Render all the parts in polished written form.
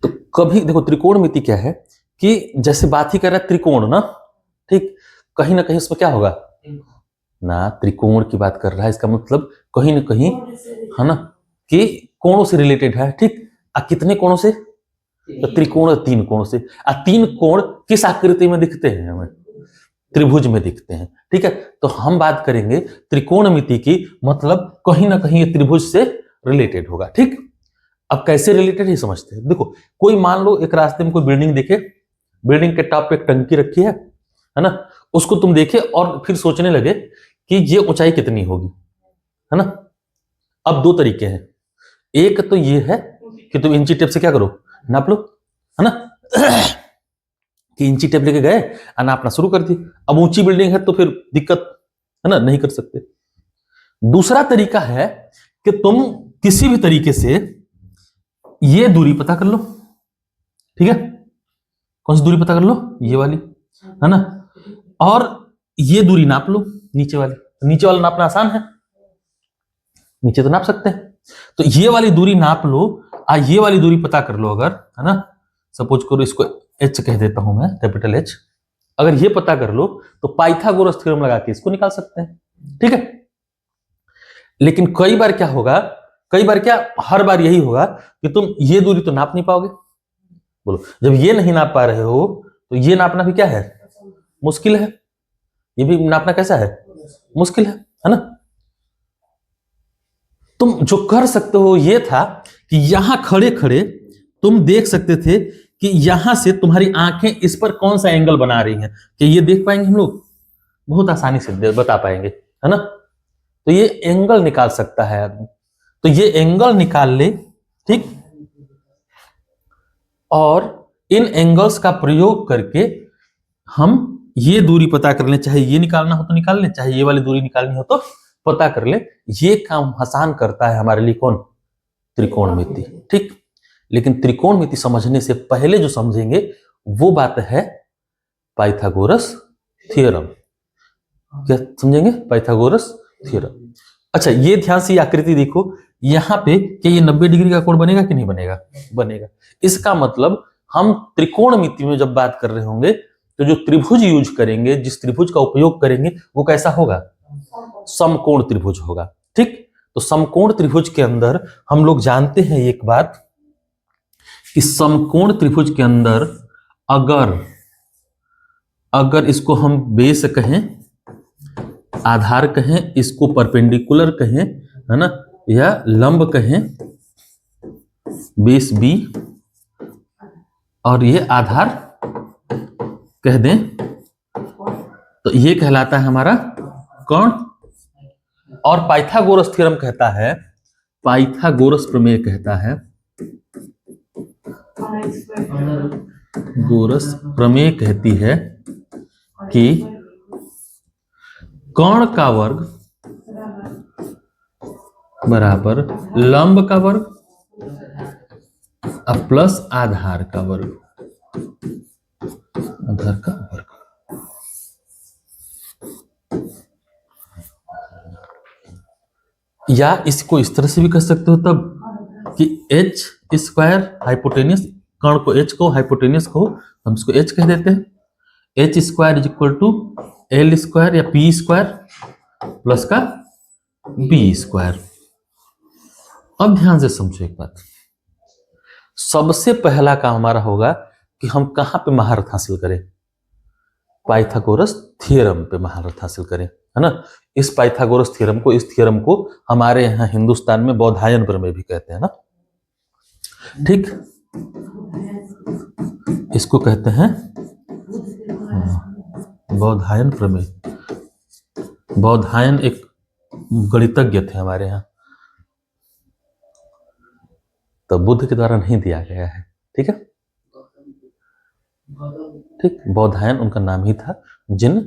तो कभी देखो त्रिकोणमिति क्या है कि जैसे बात ही कर रहा है त्रिकोण ना, ठीक, कहीं ना कहीं उसमें क्या होगा ना, त्रिकोण की बात कर रहा है, इसका मतलब कहीं ना कहीं है ना कि कोणों से रिलेटेड है, ठीक। कितने कोणों से? तो त्रिकोण 3 कोणों से। 3 कोण किस आकृति में दिखते हैं हमें? त्रिभुज में दिखते हैं, ठीक है। तो हम बात करेंगे त्रिकोणमिति की, मतलब कहीं ना कहीं ये त्रिभुज से रिलेटेड होगा, ठीक। अब कैसे रिलेटेड ही समझते हैं। देखो कोई मान लो एक रास्ते में कोई बिल्डिंग देखे, बिल्डिंग के टॉप पे एक टंकी रखी है ना, उसको तुम देखे और फिर सोचने लगे कि ये ऊंचाई कितनी होगी, है ना। अब 2 तरीके हैं, एक तो ये है कि तुम इंची टेप से क्या करो, नाप लो, है ना कि इंची टेप लेके गए और नापना शुरू कर दी। अब ऊंची बिल्डिंग है तो फिर दिक्कत है ना, नहीं कर सकते। दूसरा तरीका है कि तुम किसी भी तरीके से ये दूरी पता कर लो, ठीक है। कौन सी दूरी पता कर लो? ये वाली, है ना। और ये दूरी नाप लो, नीचे वाली। नीचे वाला नापना आसान है, नीचे तो नाप सकते हैं। तो ये वाली दूरी नाप लो, ये वाली दूरी पता कर लो अगर, है ना। सपोज करो इसको एच कह देता हूं मैं, कैपिटल एच। अगर ये पता कर लो तो पाइथागोरस थ्योरम लगा के इसको निकाल सकते हैं, ठीक है। लेकिन कई बार क्या होगा, कई बार क्या, हर बार यही होगा कि तुम ये दूरी तो नाप नहीं पाओगे। बोलो, जब ये नहीं नाप पा रहे हो तो ये नापना भी क्या है, मुश्किल है। ये भी नापना कैसा है, मुश्किल है ना। तुम जो कर सकते हो ये था कि यहां खड़े खड़े तुम देख सकते थे कि यहां से तुम्हारी आंखें इस पर कौन सा एंगल बना रही हैं, कि ये देख पाएंगे हम लोग, बहुत आसानी से बता पाएंगे, है ना। तो ये एंगल निकाल सकता है आदमी, तो ये एंगल निकाल ले, ठीक। और इन एंगल्स का प्रयोग करके हम ये दूरी पता कर ले, चाहे ये निकालना हो तो निकाल ले, चाहे ये वाली दूरी निकालनी हो तो पता कर ले। ये काम आसान करता है हमारे लिए कौन, त्रिकोणमिति, ठीक। लेकिन त्रिकोणमिति समझने से पहले जो समझेंगे वो बात है पाइथागोरस थ्योरम। क्या समझेंगे? Pythagoras theorem. अच्छा, ये ध्यान से आकृति देखो, यहां पे कि ये 90 डिग्री का कोण बनेगा कि नहीं बनेगा? बनेगा। इसका मतलब हम त्रिकोणमिति में जब बात कर रहे होंगे तो जो त्रिभुज यूज करेंगे, जिस त्रिभुज का उपयोग करेंगे वो कैसा होगा, समकोण त्रिभुज होगा, ठीक। तो समकोण त्रिभुज के अंदर हम लोग जानते हैं एक बात कि समकोण त्रिभुज के अंदर अगर इसको हम बेस कहें, आधार कहें, इसको परपेंडिकुलर कहें, है ना, या लंब कहें, बेस बी और ये आधार कह दें, तो ये कहलाता है हमारा कोण। और पाइथागोरस थ्योरम कहता है, पाइथागोरस प्रमेय कहता है, गोरस प्रमेय कहती है कि कोण का वर्ग बराबर लंब का वर्ग प्लस आधार का वर्ग, आधार का वर्ग। या इसको इस तरह से भी कर सकते हो तब कि एच स्क्वायर हाइपोटेनियस, कर्ण को एच को, हाइपोटेनियस को हम इसको एच कह देते हैं। H square is equal to L square या पी स्क्वायर प्लस का बी स्क्वायर। अब ध्यान से समझो एक बात, सबसे पहला काम हमारा होगा कि हम कहां पे महारत हासिल करें, पाइथागोरस थ्योरम पे महारत हासिल करें, है ना। इस पाइथागोरस थ्योरम को, इस थ्योरम को हमारे यहाँ हिंदुस्तान में बौधायन प्रमेय भी कहते हैं ना, ठीक। इसको कहते हैं बौधायन प्रमेय। बौधायन एक गणितज्ञ थे हमारे यहाँ, तो बुद्ध के द्वारा नहीं दिया गया है, ठीक है, ठीक। बौधायन उनका नाम ही था, जिन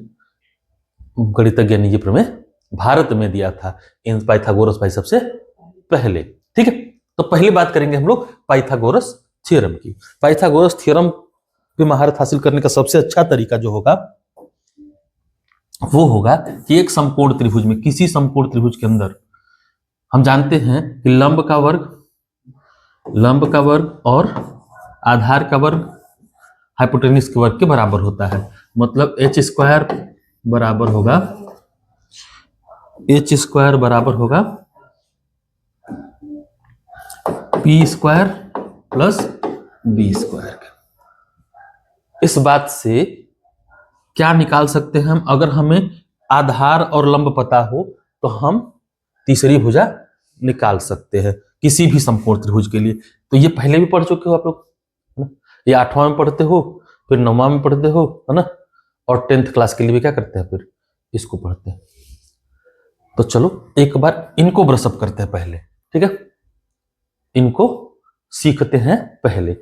गणितज्ञ ने ये प्रमेय भारत में दिया था, इन पाइथागोरस भाई सबसे पहले, ठीक है। तो पहले बात करेंगे हम लोग पाइथागोरस थ्योरम की। पाइथागोरस थ्योरम पे महारत हासिल करने का सबसे अच्छा तरीका जो होगा वो होगा कि एक समकोण त्रिभुज में, किसी समकोण त्रिभुज के अंदर हम जानते हैं कि लंब का वर्ग लंब का वर्ग और आधार का वर्ग हाइपोटेन्यूज के वर्ग के बराबर होता है। मतलब एच स्क्वायर बराबर होगा P square plus B square. इस बात से क्या निकाल सकते हैं हम? अगर हमें आधार और लंब पता हो तो हम तीसरी भुजा निकाल सकते हैं किसी भी समकोण त्रिभुज के लिए। तो ये पहले भी पढ़ चुके हो आप लोग, है ना? ये 8वां में पढ़ते हो, फिर 9वां में पढ़ते हो, है ना? और 10th क्लास के लिए भी क्या करते हैं, फिर इसको पढ़ते हैं। तो चलो एक बार इनको ब्रशअप करते हैं पहले, ठीक है? इनको सीखते हैं पहले।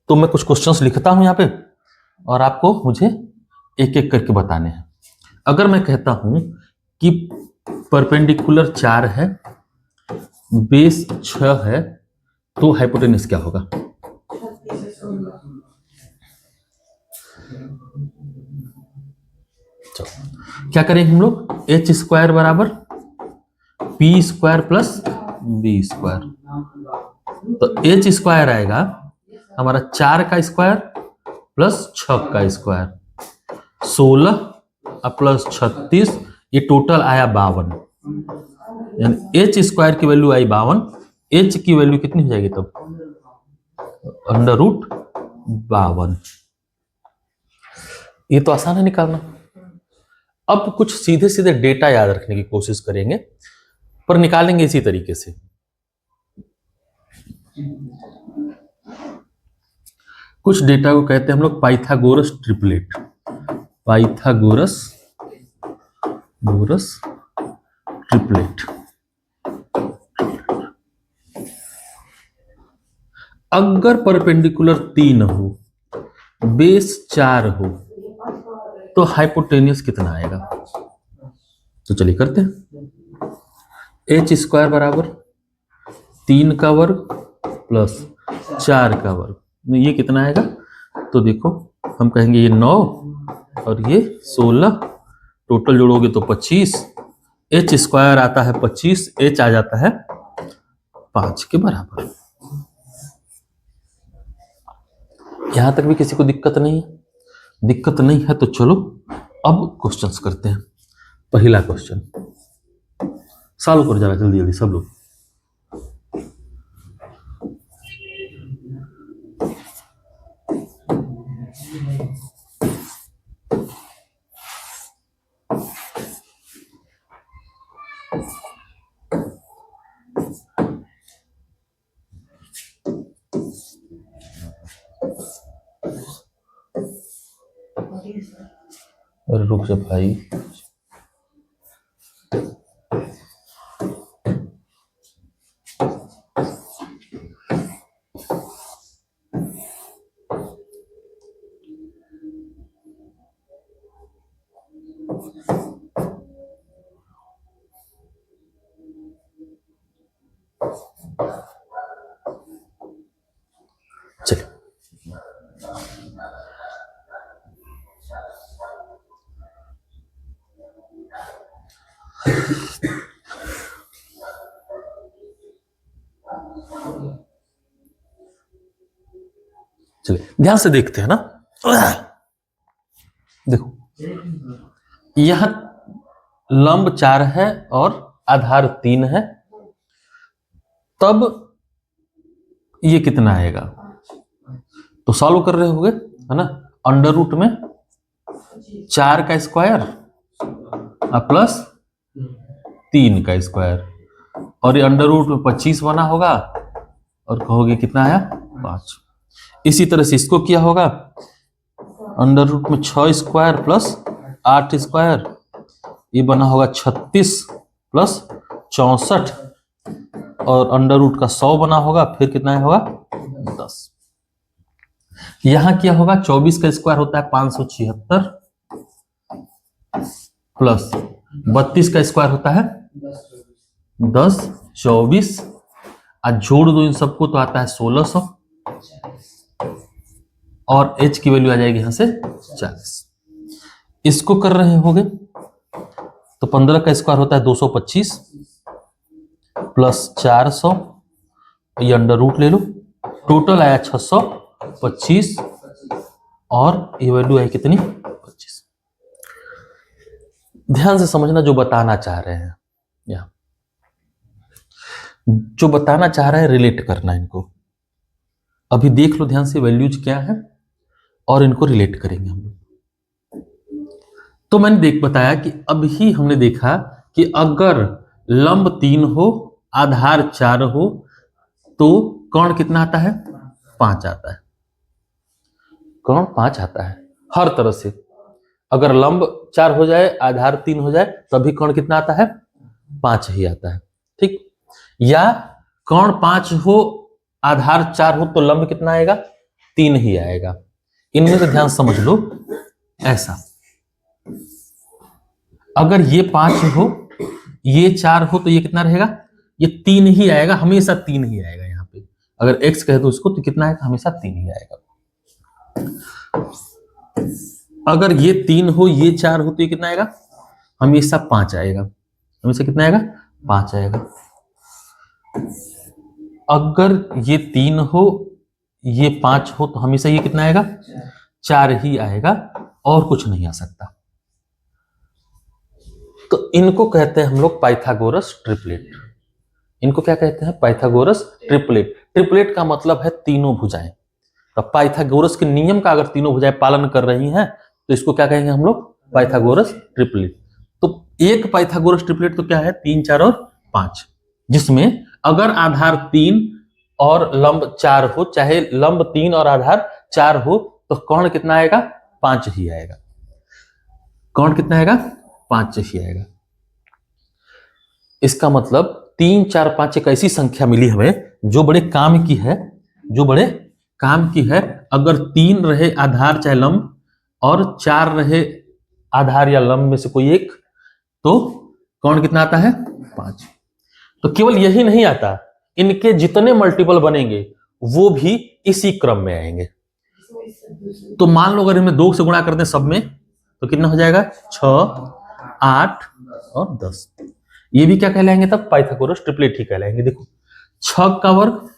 तो मैं कुछ क्वेश्चंस लिखता हूं यहां पे और आपको मुझे एक एक करके बताने हैं। अगर मैं कहता हूं कि परपेंडिकुलर 4 है, बेस 6 है, तो हाइपोटेन्यूज क्या होगा? चलो क्या करेंगे हम लोग? एच स्क्वायर बराबर P square plus B square. तो एच स्क्वायर आएगा हमारा 4 का स्क्वायर प्लस 6 का स्क्वायर, 16 प्लस 36, ये टोटल आया 52। यानी एच स्क्वायर की वैल्यू आई 52, एच की वैल्यू कितनी हो जाएगी तब? √52। ये तो आसान है निकालना। अब कुछ सीधे सीधे डेटा याद रखने की कोशिश करेंगे, पर निकालेंगे इसी तरीके से। कुछ डेटा को कहते हैं हम लोग पाइथागोरस ट्रिपलेट। Pythagoras triplet. अगर परपेंडिकुलर 3 हो, बेस 4 हो, तो हाइपोटेन्यूज कितना आएगा? तो चलिए करते हैं। एच स्क्वायर बराबर 3 का वर्ग प्लस 4 का वर्ग, ये कितना आएगा? तो देखो हम कहेंगे ये 9 और ये 16, टोटल जोड़ोगे तो 25। एच स्क्वायर आता है 25, एच आ जाता है 5 के बराबर। यहां तक भी किसी को दिक्कत नहीं है? दिक्कत नहीं है तो चलो अब क्वेश्चंस करते हैं। पहला क्वेश्चन सॉल्व कर, जरा जल्दी जल्दी सब लोग। अरे रुक जा भाई, चलिए चलिए ध्यान से देखते हैं ना। देखो यहां लंब 4 है और आधार 3 है, तब ये कितना आएगा? तो सॉल्व कर रहे होगे, है ना? अंडर रूट में 4 का स्क्वायर प्लस 3 का स्क्वायर, और ये अंडर रूट में 25 बना होगा, और कहोगे कितना आया? 5। इसी तरह से इसको किया होगा, अंडर रूट में 6 स्क्वायर प्लस 8 स्क्वायर, ये बना होगा 36 प्लस 64, और अंडर रूट का 100 बना होगा, फिर कितना होगा? 10। यहां क्या होगा? 24 का स्क्वायर होता है 576 प्लस 32 का स्क्वायर होता है 10, 24, आज जोड़ दो इन सबको तो आता है 1600, और h की वैल्यू आ जाएगी यहां से 40। इसको कर रहे होगे तो 15 का स्क्वायर होता है 225 प्लस 400 ये अंडर रूट ले लो, टोटल आया 625 और ये वैल्यू है कितनी 25। ध्यान से समझना जो बताना चाह रहे हैं, यहाँ जो बताना चाह रहा है रिलेट करना इनको। अभी देख लो ध्यान से वैल्यूज क्या है और इनको रिलेट करेंगे हम लोग। तो मैंने बताया कि अभी हमने देखा कि अगर लंब 3 हो, आधार 4 हो, तो कौण कितना आता है 5 आता है। कौण 5 आता है हर तरह से। अगर लंब 4 हो जाए, आधार 3 हो जाए, तभी कौण कितना आता है 5 ही आता है। ठीक, या कौण 5 हो, आधार 4 हो, तो लंब कितना आएगा 3 ही आएगा। इनमें से ध्यान समझ लो, ऐसा अगर ये 5 हो, ये 4 हो, तो ये कितना रहेगा, ये 3 ही आएगा, हमेशा 3 ही आएगा। यहाँ पे अगर x कह दो उसको तो कितना आएगा, हमेशा 3 ही आएगा। अगर ये 3 हो, ये 4 हो, तो ये कितना आएगा, हमेशा 5 आएगा। हमेशा कितना आएगा 5 आएगा। अगर ये 3 हो, ये 5 हो, तो हमेशा ये कितना आएगा 4 ही आएगा और कुछ नहीं आ सकता। तो इनको कहते हैं हम लोग पाइथागोरस ट्रिपलेट। इनको क्या कहते हैं, पाइथागोरस ट्रिपलेट। ट्रिपलेट का मतलब है तीनों भुजाएं। तो पाइथागोरस के नियम का अगर तीनों भुजाएं पालन कर रही हैं तो इसको क्या कहेंगे हम लोग, पाइथागोरस ट्रिपलेट। तो एक पाइथागोरस ट्रिपलेट तो क्या है 3, 4 और 5, जिसमें अगर आधार 3 और लंब 4 हो, चाहे लंब 3 और आधार 4 हो, तो कौण कितना आएगा 5 ही आएगा। कौण कितना आएगा 5 ही आएगा। इसका मतलब 3, 4, 5 एक ऐसी संख्या मिली हमें जो बड़े काम की है, जो बड़े काम की है। अगर 3 रहे आधार चाहे लंब और 4 रहे आधार या लंब में से कोई एक, तो कौण कितना आता है 5। तो केवल यही नहीं आता, इनके जितने मल्टीपल बनेंगे वो भी इसी क्रम में आएंगे। तो मान लो अगर इनमें 2 से गुणा करते हैं सब में, तो कितना हो जाएगा 6, 8 और 10। ये भी क्या कहलाएंगे तब, पाइथागोरस ट्रिपलेट ही कहलाएंगे। देखो 6 का वर्ग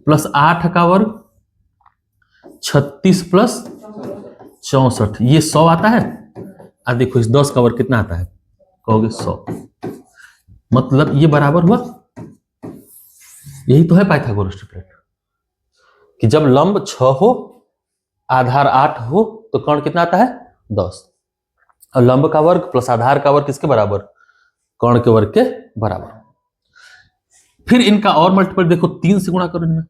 प्लस 8 का वर्ग 36 प्लस 64, ये 100 आता है। और देखो इस 10 का वर्ग कितना आता है, कहोगे 100। मतलब ये बराबर हुआ, यही तो है पाइथागोरस ट्रिपलेट, कि जब लंब 6 हो, आधार 8 हो, तो कौण कितना आता है 10, और लंब का वर्ग प्लस आधार का वर्ग किसके बराबर, कौण के वर्ग के बराबर। फिर इनका और मल्टीपल देखो, 3 से गुणा करो इनमें,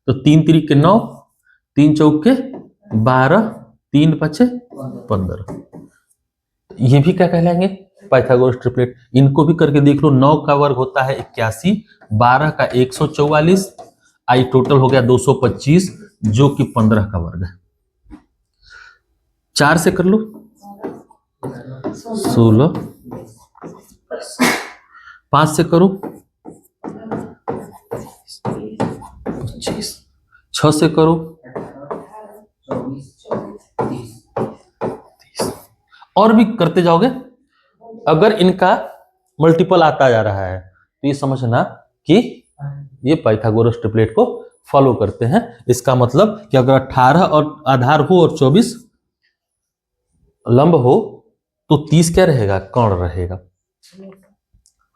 तो 3 3 के 9, 3 4 के 12, 3 5 15। ये भी क्या कहलाएंगे, पाइथागोरस ट्रिपलेट। इनको भी करके देख लो। 9 का वर्ग होता है 81, 12 का 144, आई टोटल हो गया 225, जो कि 15 का वर्ग है। 4 से कर लो 16, 5 से करो 25, 6 से करो 30, और भी करते जाओगे। अगर इनका मल्टीपल आता जा रहा है तो ये समझना कि ये पाइथागोरस ट्रिपलेट को फॉलो करते हैं। इसका मतलब कि अगर 18 और आधार हो और 24 लंब हो, तो 30 क्या रहेगा, कौण रहेगा।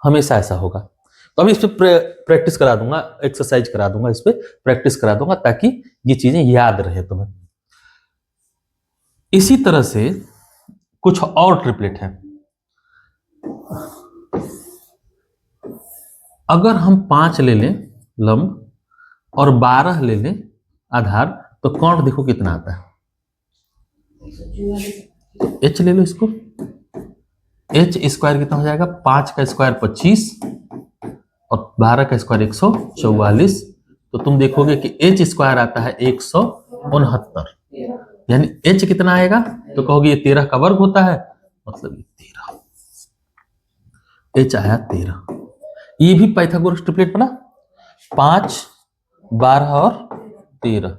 हमेशा ऐसा होगा। तो अभी इस पे प्रैक्टिस करा दूंगा, एक्सरसाइज करा दूंगा, इस पे प्रैक्टिस करा दूंगा ताकि ये चीजें याद रहे तुम्हें। इसी तरह से कुछ और ट्रिपलेट हैं। अगर हम 5 ले लें लंब और 12 ले लें आधार, तो कौण देखो कितना आता है। h ले लो इसको, h स्क्वायर कितना हो जाएगा, 5 का स्क्वायर 25 और 12 का स्क्वायर 144। तो तुम देखोगे कि h स्क्वायर आता है 169, यानी h कितना आएगा, तो कहोगे ये 13 का वर्ग होता है, मतलब ये 13, h आया 13। ये भी पाइथागोरस ट्रिपलेट बना, 5, 12 और 13।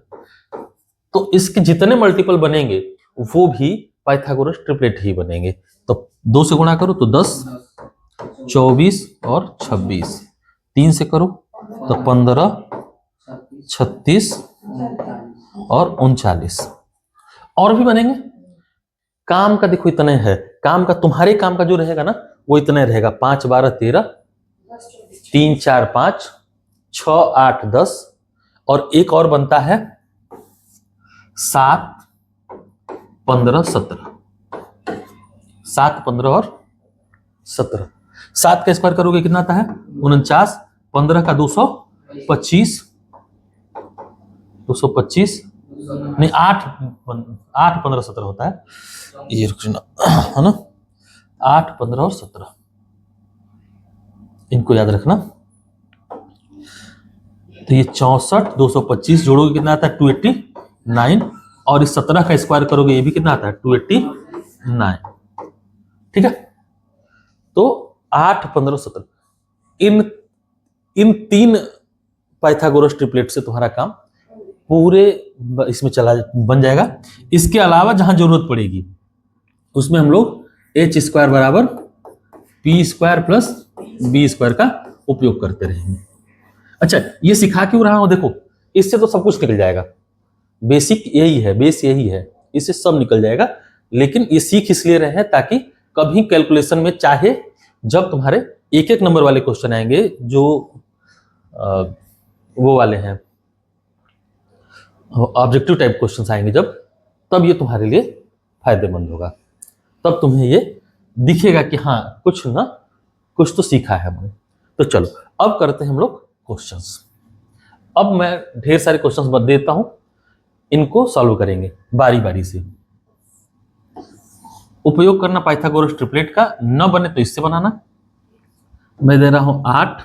तो इसके जितने मल्टीपल बनेंगे वो भी पाइथागोरस ट्रिपलेट ही बनेंगे। तो 2 से गुणा करो तो 10, 24 और 26, 3 से करो तो 15, 36 और 39 और भी बनेंगे। काम का देखो इतने है, काम का तुम्हारे काम का जो रहेगा ना वो इतने रहेगा, 5 12 13, 3 4 5, 6 8 10 और एक और बनता है 7 15 17, 7 15 और 17। 7 का स्क्वायर करोगे कितना आता है 49, 15 का 225, 225 नहीं 8 15 17 होता है, ये रुकना है ना, 8 15 और 17 इनको याद रखना। तो ये 64, 225 जोड़ोगे कितना आता है 289 और इस 17 का स्क्वायर करोगे ये भी कितना आता है 289। ठीक है, तो 8 15 17 इन 3 पाइथागोरस ट्रिपलेट से तुम्हारा काम पूरे इसमें चला बन जाएगा। इसके अलावा जहां जरूरत पड़ेगी उसमें हम लोग एच स्क्वायर बराबर P square plus B square का उपयोग करते रहेंगे। अच्छा, ये सिखा क्यों रहा हूं, देखो इससे तो सब कुछ निकल जाएगा, बेसिक यही है, बेस यही है, इससे सब निकल जाएगा। लेकिन ये सीख इसलिए रहे हैं ताकि कभी कैलकुलेशन में चाहे जब तुम्हारे एक एक नंबर वाले क्वेश्चन आएंगे जो वो वाले हैं ऑब्जेक्टिव टाइप क्वेश्चन आएंगे जब, तब ये तुम्हारे लिए फायदेमंद होगा, तब तुम्हें ये दिखेगा कि हाँ कुछ ना कुछ तो सीखा है हमने। तो चलो अब करते हैं हम लोग क्वेश्चंस। अब मैं ढेर सारे क्वेश्चंस बता देता हूं, इनको सॉल्व करेंगे बारी बारी से। उपयोग करना पाइथागोरस ट्रिपलेट का, न बने तो इससे बनाना। मैं दे रहा हूं 8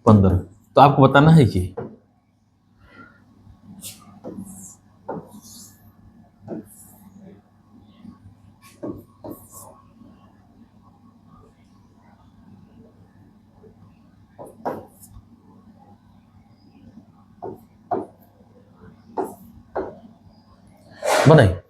15, तो आपको बताना है ये बनाइए।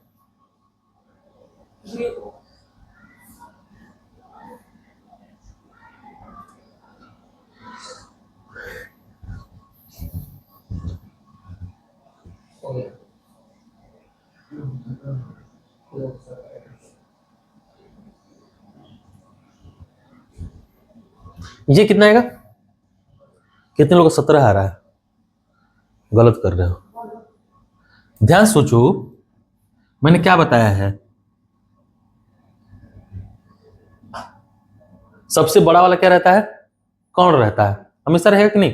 ये कितना आएगा, कितने लोगों को 17 आ रहा है, गलत कर रहे हो। ध्यान सोचो मैंने क्या बताया है, सबसे बड़ा वाला क्या रहता है, कौन रहता है, हमेशा रहेगा कि नहीं,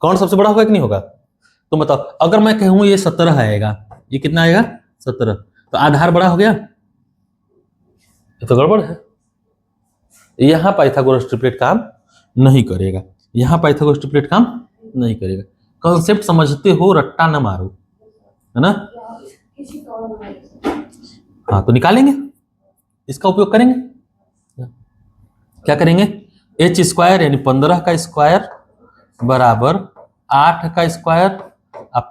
कौन सबसे बड़ा होगा कि नहीं होगा। तो बताओ अगर मैं कहूं ये 17 आएगा, ये कितना आएगा 17, तो आधार बड़ा हो गया, ये तो गड़बड़ है। यहां पाइथागोरस ट्रिपलेट काम नहीं करेगा, यहां पाइथागोरस ट्रिपलेट काम नहीं करेगा। कॉन्सेप्ट समझते हो, रट्टा ना मारो, है ना। हाँ तो निकालेंगे, इसका उपयोग करेंगे, क्या करेंगे, एच स्क्वायर यानी 15 का स्क्वायर बराबर 8 का स्क्वायर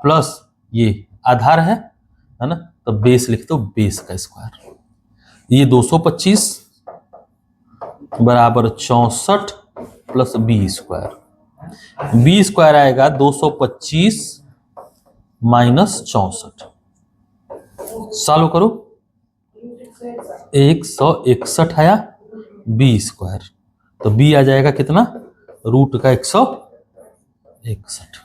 प्लस ये आधार है ना, तो बेस लिख दो, बेस का स्क्वायर। ये 225 बराबर 64 plus B square, B square आएगा 225 माइनस 64, सॉल्व करो 161 आया, बी स्क्वायर तो बी आ जाएगा कितना, रूट का 161।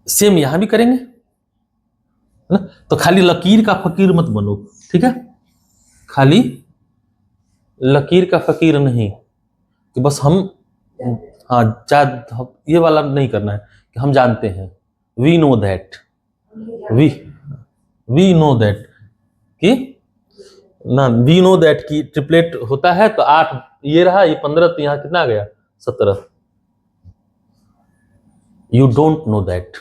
सेम यहां भी करेंगे ना, तो खाली लकीर का फकीर मत बनो, ठीक है, खाली लकीर का फकीर नहीं कि बस हम हाँ ये वाला नहीं करना है कि हम जानते हैं, we know that, we know that कि ना, वी नो दैट कि ट्रिपलेट होता है तो 8 ये रहा, ये 15, तो यहां कितना आ गया 17। यू डोंट नो दैट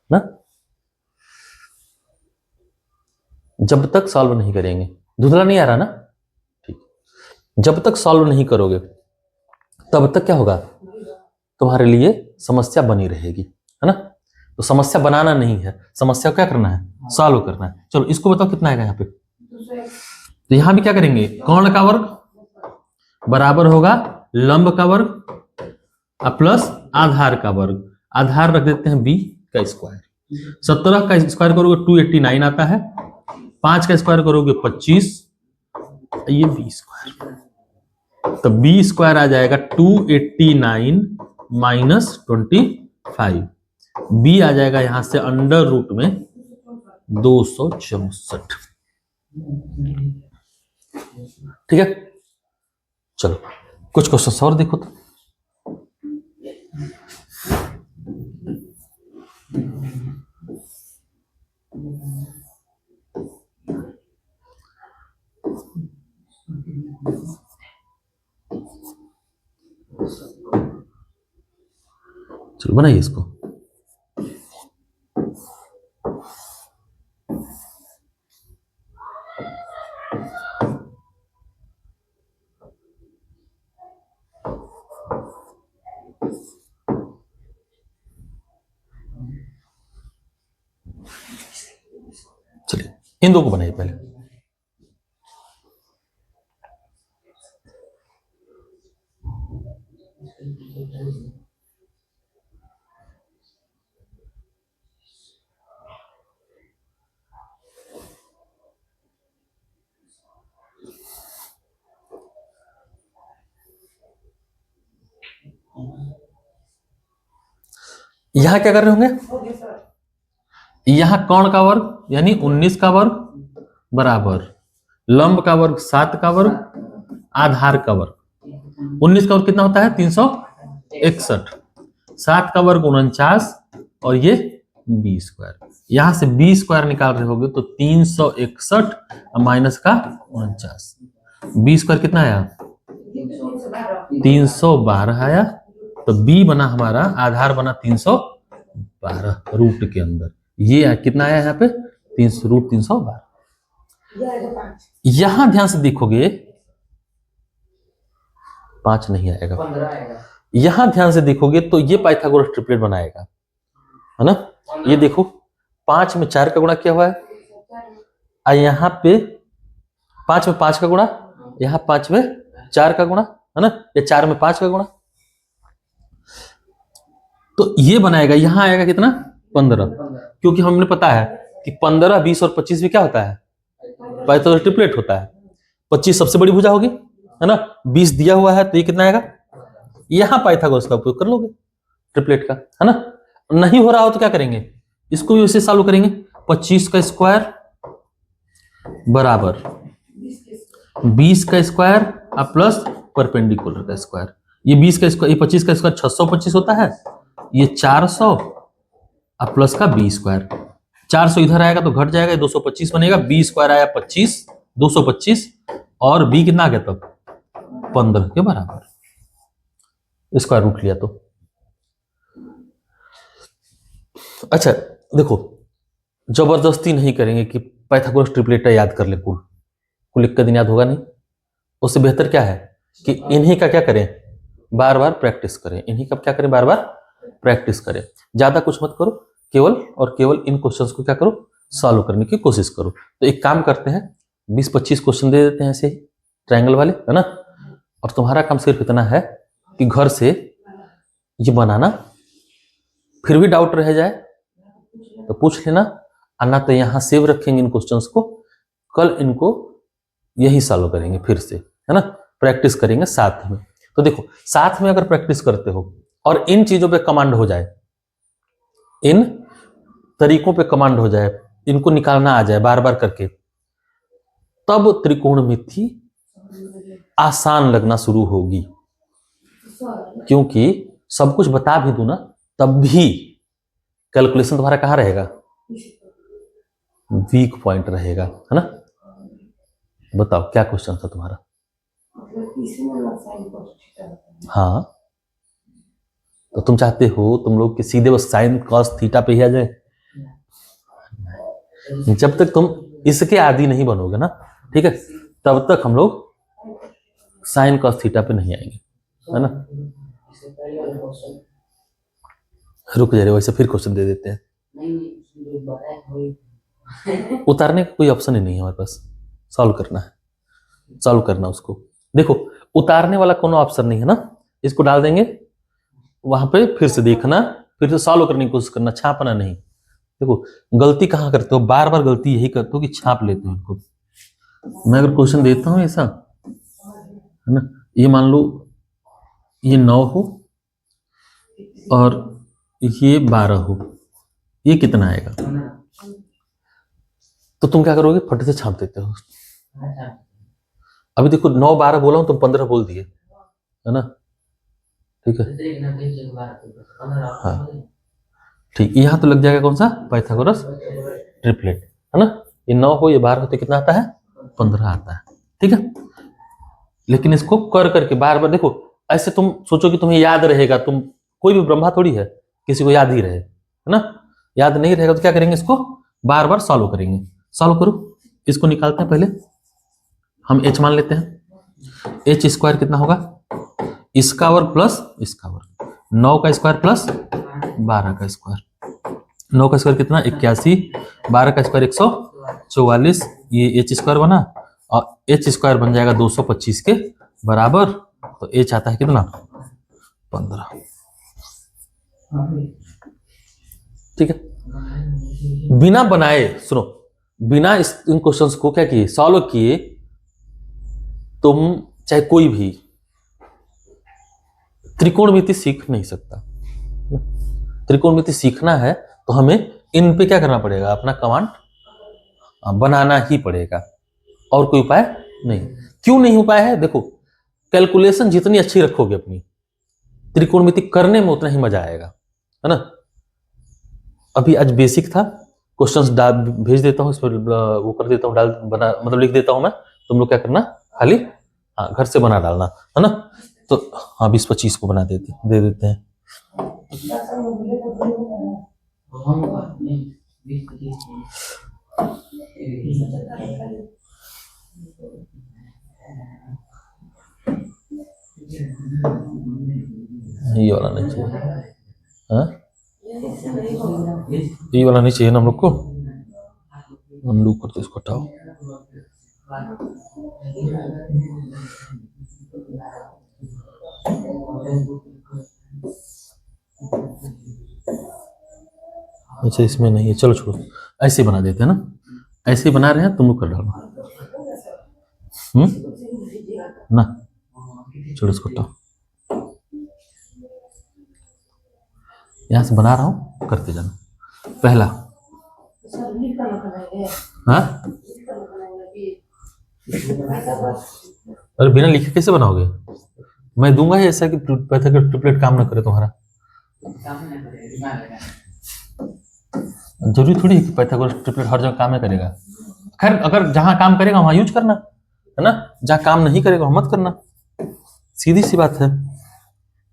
ना, जब तक सॉल्व नहीं करेंगे, धुंधला नहीं आ रहा ना, ठीक, जब तक सॉल्व नहीं करोगे तब तक क्या होगा, तुम्हारे लिए समस्या बनी रहेगी, है ना। तो समस्या बनाना नहीं है, समस्या को क्या करना है, सॉल्व करना है। चलो इसको बताओ कितना आएगा यहाँ पे, तो यहां भी क्या करेंगे, कर्ण का वर्ग बराबर होगा लंब का वर्ग प्लस आधार का वर्ग। आधार रख देते हैं b का स्क्वायर। 17 का स्क्वायर करोगे 289 आता है, 5 का स्क्वायर करोगे 25, ये b स्क्वायर, तो b स्क्वायर आ जाएगा 289 माइनस 25। b आ जाएगा यहां से अंडर रूट में 264। ठीक है, चलो कुछ क्वेश्चन और देखो तो। चलो बनाइए इसको। चलिए इन दो को बनाइए पहले। यहां क्या कर रहे होंगे, यहां कौण का वर्ग यानी 19 का वर्ग बराबर लंब का वर्ग 7 का वर्ग आधार का वर्ग। 19 का वर्ग कितना होता है 361, 7 का वर्ग 49 और ये b स्क्वायर। यहां से b स्क्वायर निकाल रहे होगे तो 361 माइनस का 49, b स्क्वायर कितना आया 312 आया। तो b बना हमारा आधार बना 312 रूट के अंदर। ये कितना आया यहाँ पे 312। यहां ध्यान से देखोगे 5 नहीं आएगा, 15 आएगा। यहां ध्यान से देखोगे तो ये पाइथागोरस ट्रिपलेट बनाएगा, है ना। ये देखो 5 में 4 का गुणा किया हुआ है, यहाँ पे 5 में 5 का गुणा, यहाँ 5 में 4 का गुणा, है ना, या 4 में 5 का गुणा, तो ये बनाएगा। यहां आएगा कितना 15, क्योंकि हमने पता है कि 15, 20 और 25 में क्या होता है पाइथागोरस ट्रिपलेट होता है। 25 सबसे बड़ी भुजा होगी, है ना, 20 दिया हुआ है तो ये कितना आएगा। यहां पाइथागोरस का उपयोग कर लोगे ट्रिपलेट का, है ना। नहीं हो रहा हो तो क्या करेंगे, इसको भी उसे सॉल्व करेंगे। 25 का स्क्वायर बराबर 20 का स्क्वायर प्लस परपेंडिकुलर का स्क्वायर। ये 20 का स्क्वायर, ये 25 का स्क्वायर 625 होता है, ये 400 प्लस का b स्क्वायर। 400 इधर आएगा तो घट जाएगा, 225 बनेगा। b स्क्वायर आया 25, 225 और b कितना आ गया तब 15 के बराबर। स्क्वायर रूट लिया तो अच्छा देखो, जबरदस्ती नहीं करेंगे कि पाइथागोरस ट्रिपलेट याद कर ले, कुल एक का दिन याद होगा नहीं। उससे बेहतर क्या है कि इन्हीं का क्या करें बार बार प्रैक्टिस करें, इन्हीं का क्या करें बार बार प्रैक्टिस करें। ज्यादा कुछ मत करो, केवल और केवल इन क्वेश्चंस को क्या करो सॉल्व करने की कोशिश करो। तो एक काम करते हैं 20-25 क्वेश्चन दे देते हैं ऐसे ही ट्रायंगल वाले, है ना, और तुम्हारा काम सिर्फ इतना है कि घर से ये बनाना, फिर भी डाउट रह जाए तो पूछ लेना, आना तो यहाँ सेव रखेंगे इन क्वेश्चंस को, कल इनको यही सॉल्व करेंगे फिर से, है ना, प्रैक्टिस करेंगे साथ में। तो देखो साथ में अगर प्रैक्टिस करते हो और इन चीजों पे कमांड हो जाए, इन तरीकों पे कमांड हो जाए, इनको निकालना आ जाए बार बार करके, तब त्रिकोणमिति आसान लगना शुरू होगी। क्योंकि सब कुछ बता भी दूं ना तब भी कैलकुलेशन तुम्हारा कहां रहेगा, वीक पॉइंट रहेगा, है ना। बताओ क्या क्वेश्चन था तुम्हारा। हाँ तो तुम चाहते हो तुम लोग कि सीधे बस साइन कॉस थीटा पे ही आ जाए। जब तक तुम इसके आदी नहीं बनोगे ना, ठीक है, तब तक हम लोग साइन कॉस थीटा पे नहीं आएंगे, है ना। रुक जा रहे, वैसे फिर क्वेश्चन दे देते हैं। उतारने का कोई ऑप्शन ही नहीं है हमारे पास, सॉल्व करना है, सॉल्व करना उसको। देखो उतारने वाला कोनो ऑप्शन नहीं है ना, इसको डाल देंगे वहां पे, फिर से देखना, फिर से सॉल्व करने की कोशिश करना, छापना नहीं। देखो गलती कहाँ करते हो, बार बार गलती यही करते हो कि छाप लेते हो इनको। मैं अगर क्वेश्चन देता हूँ ऐसा है ना, ये मान लो ये 9 हो और ये 12 हो, ये कितना आएगा? तो तुम क्या करोगे, फट से छाप देते हो। अभी देखो 9 12 बोला हूं, तुम 15 बोल दिए, है ना? ठीक है, हाँ ठीक, यहाँ तो लग जाएगा कौन सा, पाइथागोरस ट्रिपलेट, है ना? ये 9 हो, ये 12 हो, तो कितना आता है? 15 आता है। ठीक है, लेकिन इसको कर करके बार बार देखो, ऐसे तुम सोचो कि तुम्हें याद रहेगा, तुम कोई भी ब्रह्मा थोड़ी है किसी को याद ही रहे, है ना? याद नहीं रहेगा तो क्या करेंगे, इसको बार बार सॉल्व करेंगे। सॉल्व करो, इसको निकालते हैं, पहले हम h मान लेते हैं। h स्क्वायर कितना होगा, इसका वर्ग प्लस इसका वर्ग, 9 का स्क्वायर प्लस 12 का स्क्वायर, 9 का स्क्वायर कितना 81, 12 का स्क्वायर 144, ये h स्क्वायर बना और h स्क्वायर बन जाएगा 225 के बराबर, तो h आता है कितना 15। ठीक है, बिना बनाए, सुनो, बिना इन क्वेश्चंस को क्या किए, सॉल्व किए, तुम चाहे कोई भी त्रिकोणमिति सीख नहीं सकता। त्रिकोणमिति सीखना है तो हमें इन पे क्या करना पड़ेगा, अपना कमांड बनाना ही पड़ेगा, और कोई उपाय नहीं। क्यों नहीं उपाय है, देखो कैलकुलेशन जितनी अच्छी रखोगे अपनी, त्रिकोणमिति करने में उतना ही मजा आएगा, है ना? अभी आज बेसिक था, क्वेश्चंस भेज देता हूँ, इस पर वो कर देता हूँ, डाल बना, मतलब लिख देता हूँ मैं, तुम लोग क्या करना, खाली हाँ घर से बना डालना, है ना? तो हाँ 20-25 को बना दे देते हैं। ये वाला नहीं चाहिए, हाँ ये वाला नहीं चाहिए ना हम लोग को, अनडू करते इसको हटाओ। अच्छा इसमें नहीं है, चलो छोड़ो, ऐसे बना देते हैं ना, ऐसे बना रहे हैं, तुम लोग कर डालो ना, छोड़ो इसको हटाओ, यहाँ से बना रहा हूँ, करते जाना। पहला हाँ, अरे बिना लिखे कैसे बनाओगे, मैं दूंगा ही ऐसा कि पाइथागोरस ट्रिपलेट काम ना करे तुम्हारा। जरूरी थोड़ी है कि पाइथागोरस ट्रिपलेट हर जगह काम करेगा। खैर अगर जहां काम करेगा वहां यूज करना, है ना? जहां काम नहीं करेगा वहां मत करना, सीधी सी बात है।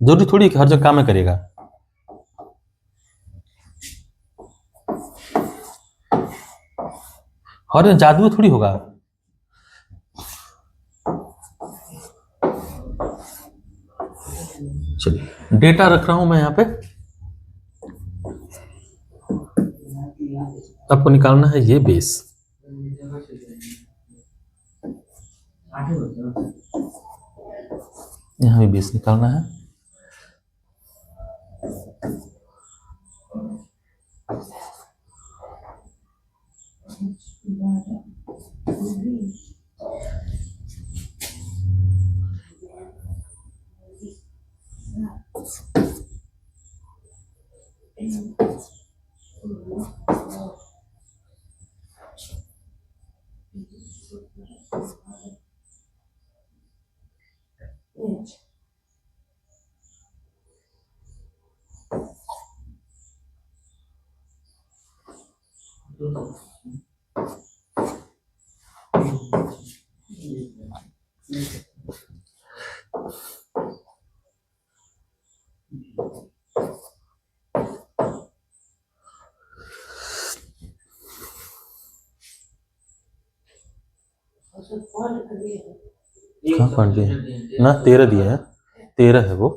जरूरी थोड़ी है कि हर जगह काम करेगा। हर जादू थोड़ी होगा। चलिए डेटा रख रहा हूं मैं यहाँ पे, आपको निकालना है ये बेस, यहाँ भी बेस निकालना है। कहाँ पढ़ दिए ना, 13 दिया है, 13 है वो,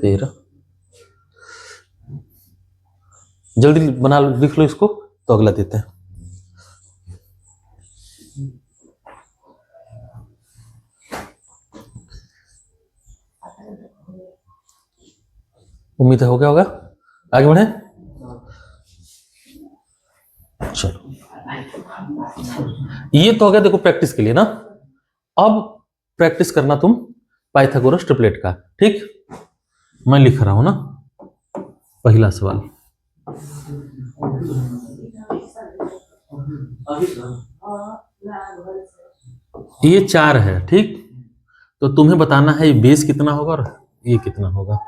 13 जल्दी बना लो, लिख लो इसको, तो अगला देते हैं। उम्मीद है हो गया होगा। आगे बढ़े, चलो ये तो हो गया देखो प्रैक्टिस के लिए ना। अब प्रैक्टिस करना तुम पाइथागोरस ट्रिपलेट का। ठीक, मैं लिख रहा हूं ना। पहला सवाल, ये 4 है। ठीक, तो तुम्हें बताना है ये बेस कितना होगा और ये कितना होगा।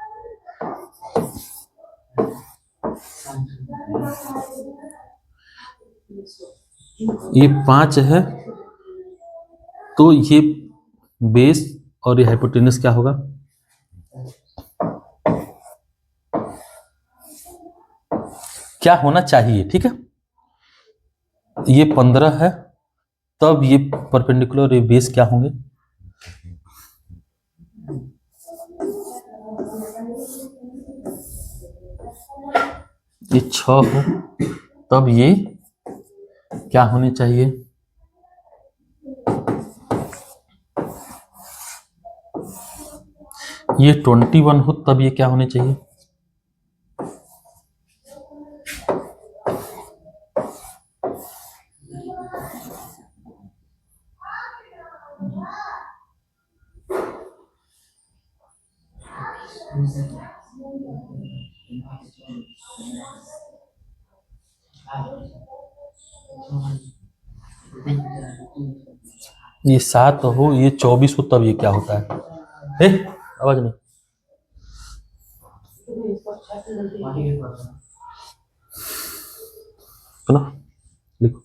ये 5 है, तो ये बेस और ये हाइपोटेनस क्या होगा। क्या होना चाहिए, ठीक है। ये 15 है, तब ये परपेंडिकुलर ये बेस क्या होंगे। ये 6 हो, तब ये क्या होने चाहिए। ये 21 हो, तब ये क्या होने चाहिए। ये 7 हो, ये 24 हो, तब ये क्या होता है। आवाज नहीं। सुनो, लिखो।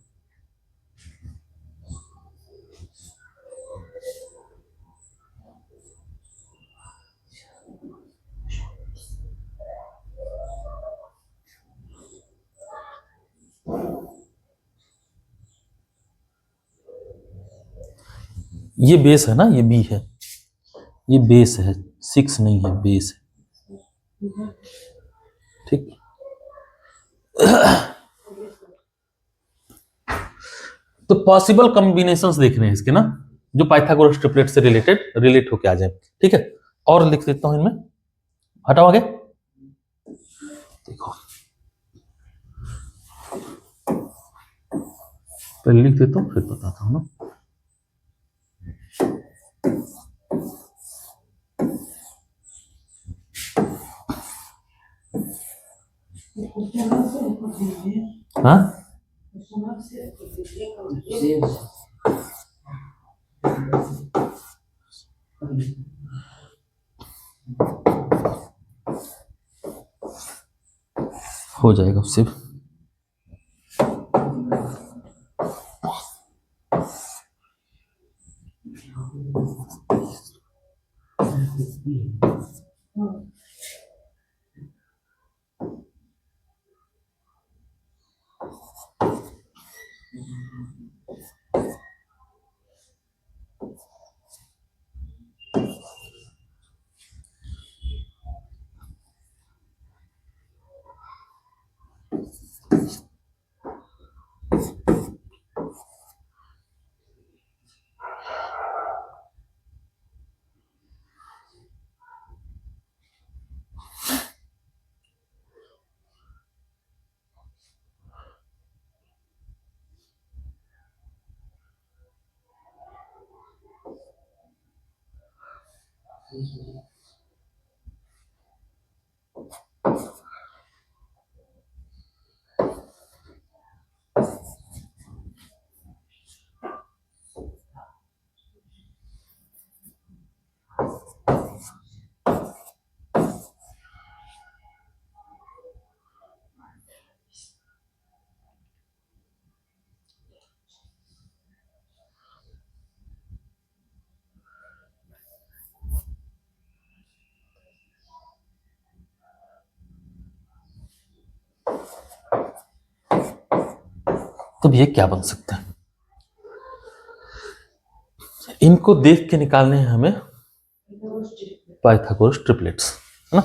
ये बेस है ना, ये बी है, ये बेस है, 6 नहीं है, बेस है। ठीक, तो पॉसिबल कॉम्बिनेशंस देख रहे हैं इसके ना, जो पाइथागोरस ट्रिपलेट से रिलेट होके आ जाए। ठीक है, और लिख देता हूं इनमें, हटाओ आगे। देखो पहले लिख देता हूं फिर बताता हूं ना। हाँ, हो जाएगा उससे। तो ये क्या बन सकता है, इनको देख के निकालने हैं हमें पाइथागोरस ट्रिपलेट्स, है ना।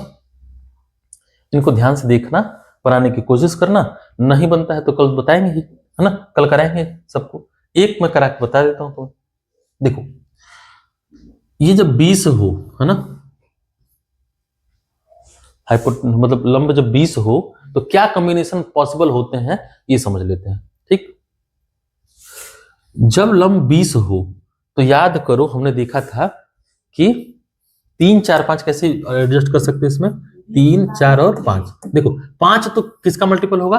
इनको ध्यान से देखना, बनाने की कोशिश करना, नहीं बनता है तो कल बताएंगे ही, है ना, कल कराएंगे सबको। एक मैं करा के बता देता हूं। तो देखो ये जब 20 हो, है ना, मतलब लंब जब 20 हो तो क्या कॉम्बिनेशन पॉसिबल होते हैं ये समझ लेते हैं। ठीक, जब लंब 20 हो तो याद करो हमने देखा था कि 3 4 5 कैसे एडजस्ट कर सकते हैं इसमें, 3 4 और 5। देखो 5 तो किसका मल्टीपल होगा,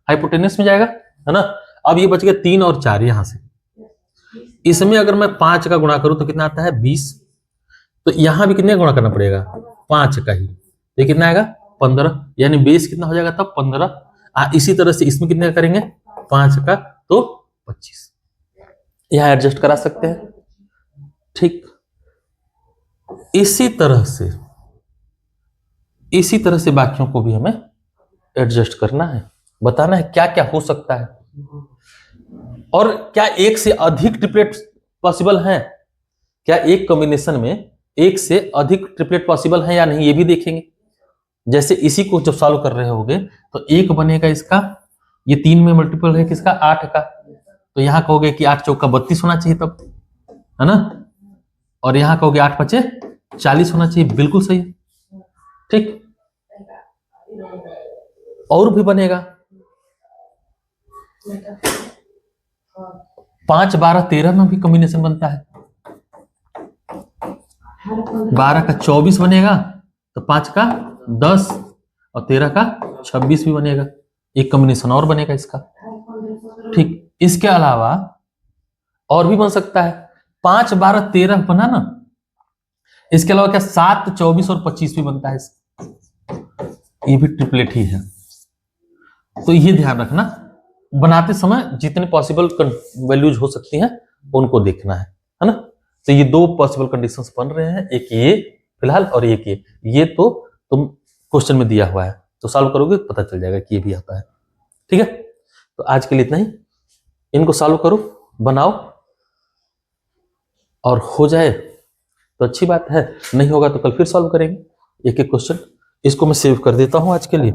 हाइपोटेनस में जाएगा, है ना। अब ये बच गया 3 और 4 यहां से, इसमें अगर मैं 5 का गुणा करूं तो कितना आता है 20, तो यहां भी कितने गुणा करना पड़ेगा 5 का ही, तो ये कितना आएगा 15, यानी बेस कितना हो जाएगा तब 15। इसी तरह से इसमें कितने का करेंगे 5 का तो 25, यहां एडजस्ट करा सकते हैं। ठीक, इसी तरह से बाकियों को भी हमें एडजस्ट करना है, बताना है क्या क्या हो सकता है और क्या एक से अधिक ट्रिपलेट पॉसिबल हैं, क्या एक कॉम्बिनेशन में एक से अधिक ट्रिपलेट पॉसिबल है या नहीं ये भी देखेंगे। जैसे इसी को जब सॉल्व कर रहे होगे तो एक बनेगा इसका, ये 3 में मल्टीपल है किसका 8 का, तो यहां कहोगे कि 8 चौका 32 होना चाहिए तब, है ना, और यहां कहोगे 8 पचे 40 होना चाहिए, बिल्कुल सही। ठीक, और भी बनेगा 5 12 13 में भी कॉम्बिनेशन बनता है, 12 का 24 बनेगा तो 5 का 10 और 13 का 26 भी बनेगा, एक कॉम्बिनेशन और बनेगा इसका। ठीक, इसके अलावा और भी बन सकता है, 5 12 13 बना ना, इसके अलावा क्या 7 24 और 25 भी बनता है, ये भी ट्रिपलेट ही है। तो ये ध्यान रखना, बनाते समय जितने पॉसिबल वैल्यूज हो सकती हैं उनको देखना है ना। तो ये 2 पॉसिबल कंडीशंस बन रहे हैं, एक ये फिलहाल और एक ये तो तुम क्वेश्चन में दिया हुआ है, तो सॉल्व करोगे तो पता चल जाएगा कि ये भी आता है। ठीक है, तो आज के लिए इतना ही, इनको सॉल्व करो, बनाओ, और हो जाए तो अच्छी बात है, नहीं होगा तो कल फिर सॉल्व करेंगे एक एक क्वेश्चन। इसको मैं सेव कर देता हूं आज के लिए।